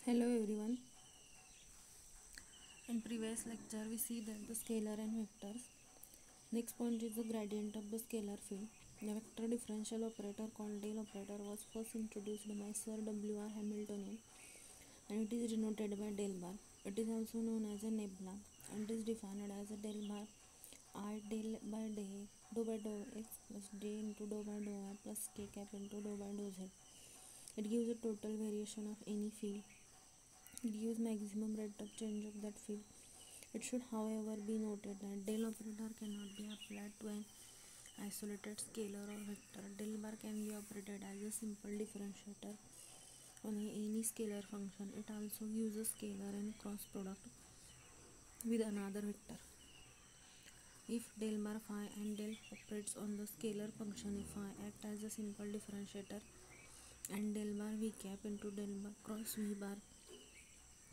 Hello everyone. In previous lecture we see that the scalar and vectors. Next point is the gradient of the scalar field. The vector differential operator called del operator was first introduced by Sir W. R. Hamiltonian and it is denoted by del bar. It is also known as a nebula and is defined as a del bar I del by dou by dou x plus d into dou by dou y plus k cap into dou by dou z. It gives a total variation of any field. It gives maximum rate of change of that field. It should however be noted that del operator cannot be applied to an isolated scalar or vector. Del bar can be operated as a simple differentiator on any scalar function. It also gives a scalar and cross product with another vector. If del bar phi and del operates on the scalar function, if phi act as a simple differentiator and del bar v cap into del bar cross v bar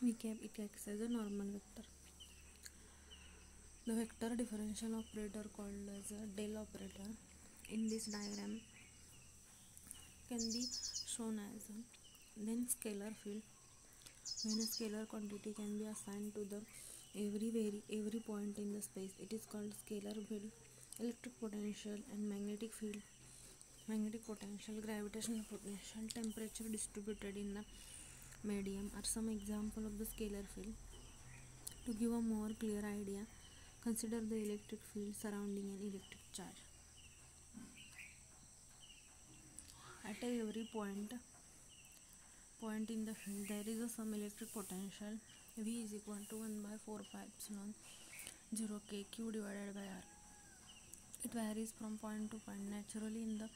v cap, it acts as a normal vector. The vector differential operator called as a del operator in this diagram can be shown as a then scalar field when a scalar quantity can be assigned to the every point in the space. It is called scalar field. Electric potential and magnetic field, magnetic potential, gravitational potential, temperature distributed in the medium are some example of the scalar field. To give a more clear idea, consider the electric field surrounding an electric charge. At every point in the field there is some electric potential. V is equal to 1 by 4 pi epsilon 0 k q divided by r. It varies from point to point. Naturally in the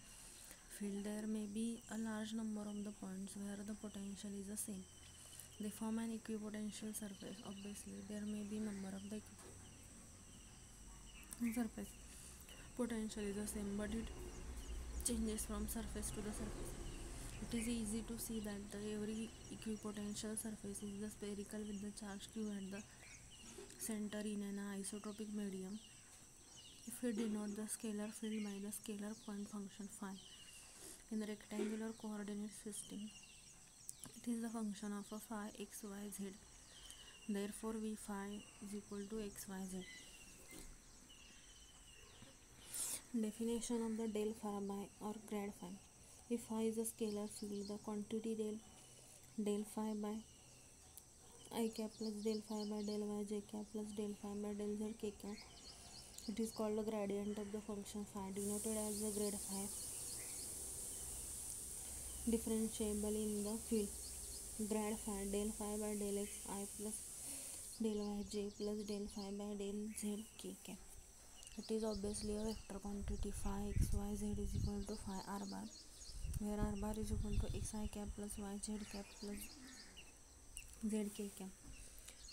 field there may be a large number of the points where the potential is the same. They form an equipotential surface. Obviously there may be number of the surface potential is the same, but it changes from surface to the surface. It is easy to see that every equipotential surface is the spherical with the charge q at the center in an isotropic medium. If we denote the scalar field by the scalar point function phi in the rectangular coordinate system, it is the function of a phi x y z. Therefore v phi is equal to x y z. Definition of the del phi by or grad phi. If phi is a scalar field, the quantity del phi by I cap plus del phi by del y j cap plus del phi by del z k cap. It is called the gradient of the function phi, denoted as the grad phi, differentiable in the field. Grad phi del phi by del x I plus del y j plus del phi by del z k cap. It is obviously a vector quantity. Phi x y z is equal to phi r bar, where r bar is equal to x I cap plus y z cap plus z k cap.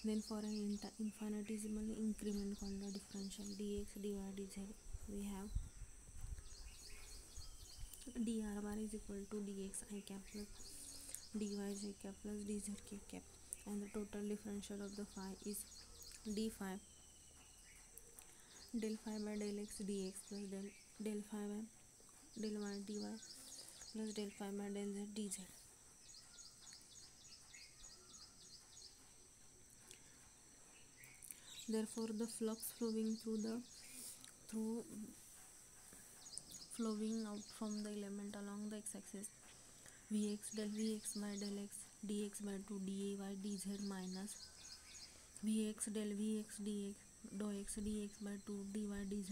Then for an infinitesimal increment called the differential dx dy dz, we have dr bar is equal to dx I cap plus dy j cap plus dz k cap, and the total differential of the phi is d phi del phi by del x dx plus del phi by del y dy plus del phi by del z dz. Therefore the flux flowing out from the element along the x-axis vx del vx by del x dx by 2 dy dz minus vx del vx dx dou x dx by 2 dy dz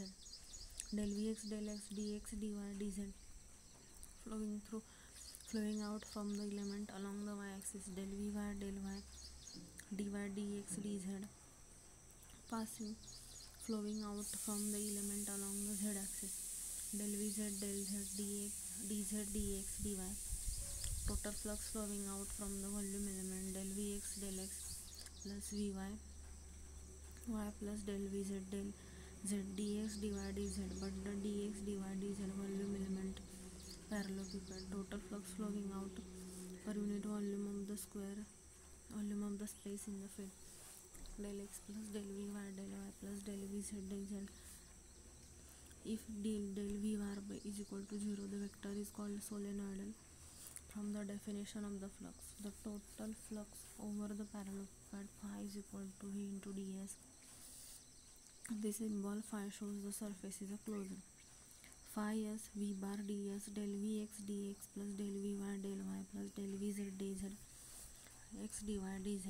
del vx del x dx dy dz flowing out from the element along the y-axis del vy del y dy dx dz passing flowing out from the element along the z-axis del vz del z dz dx dy. Total flux flowing out from the volume element del vx del x plus vy y plus del vz del z dx dy dz, but the dx dy dz volume element parallelepiped. Total flux flowing out per unit volume of the space in the field del x plus del vy del y plus del vz del z. If del v bar is equal to 0, the vector is called solenoidal. From the definition of the flux, the total flux over the parallelepiped phi is equal to V into ds. This symbol phi shows the surface is a closed. Phi s V bar ds del Vx dx plus del Vy del y plus del Vz dz x dy dz.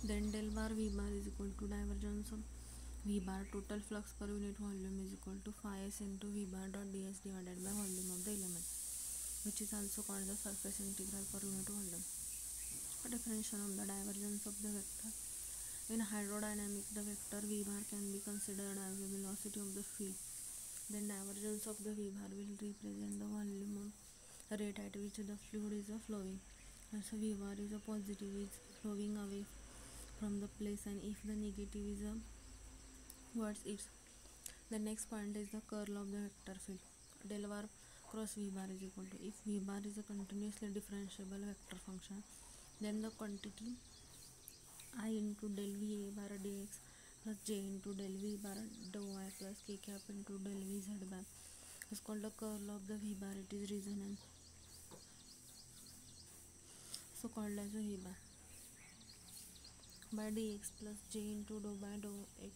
Then del bar V bar is equal to divergence of V bar total flux per unit volume is equal to phi s into V bar dot ds divided by volume of the element, which is also called the surface integral per unit volume. A definition of the divergence of the vector. In hydrodynamics, the vector V bar can be considered as the velocity of the field. Then divergence of the V bar will represent the volume rate at which the fluid is flowing. Also V bar is a positive, is flowing away from the place, and if the negative is towards it. The next point is the curl of the vector field. Del bar cross V bar is equal to, if V bar is a continuously differentiable vector function, then the quantity I into del V a bar dx plus j into del V bar dou y plus k cap into del V z bar is called the curl of the V bar. It is resonant, so called as a V bar by dx plus j into dou by dou x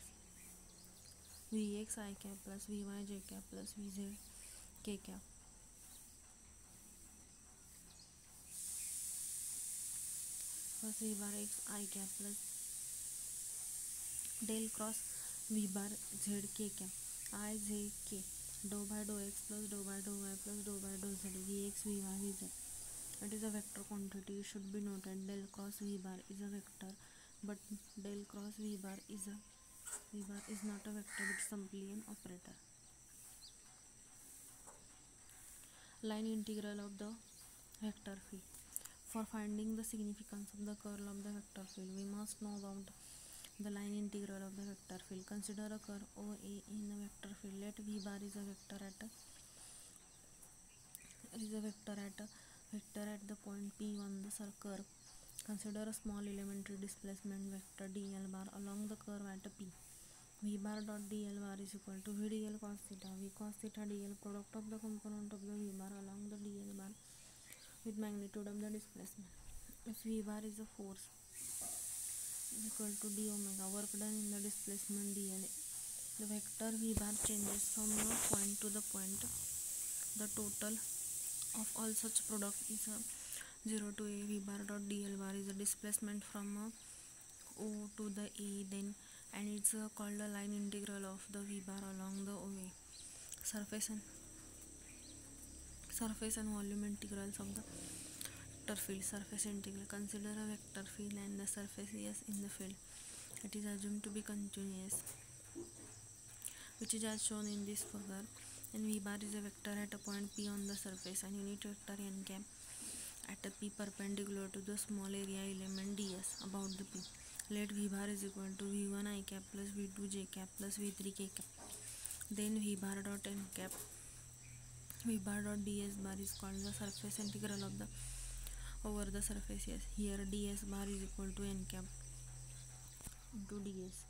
Vx I cap plus Vy j cap plus Vz k cap. Plus V bar x I cap plus del cross V bar z k cap I z k dou by dou x plus dou by dou y plus dou by dou z Vx Vy Vz. It is a vector quantity. It should be noted del cross V bar is a vector, but del cross V bar is not a vector, it is simply an operator. Line integral of the vector field. For finding the significance of the curl of the vector field, we must know about the line integral of the vector field. Consider a curve OA in the vector field. Let V bar is a vector at the point P on the curve. Consider a small elementary displacement vector dl bar along the curve at P. V bar dot dl bar is equal to V dl cos theta. V cos theta dl product of the component of the V bar along the dl bar with magnitude of the displacement. If V bar is a force is equal to d omega, work done in the displacement dl, the vector V bar changes from a point to the point. The total of all such product is 0 to a. V bar dot dl bar is a displacement from O to the A, then, and it's called the line integral of the V bar along the OA. Surface and volume integrals of the vector field. Surface integral. Consider a vector field and the surface S in the field. It is assumed to be continuous, which is as shown in this figure. And V bar is a vector at a point P on the surface, and unit vector n cap at a P perpendicular to the small area element ds about the P. Let V bar is equal to V1 I cap plus V2 j cap plus V3 k cap. Then V bar dot n cap V bar dot ds bar is called the surface integral of the over the surface S. Here ds bar is equal to n cap into ds.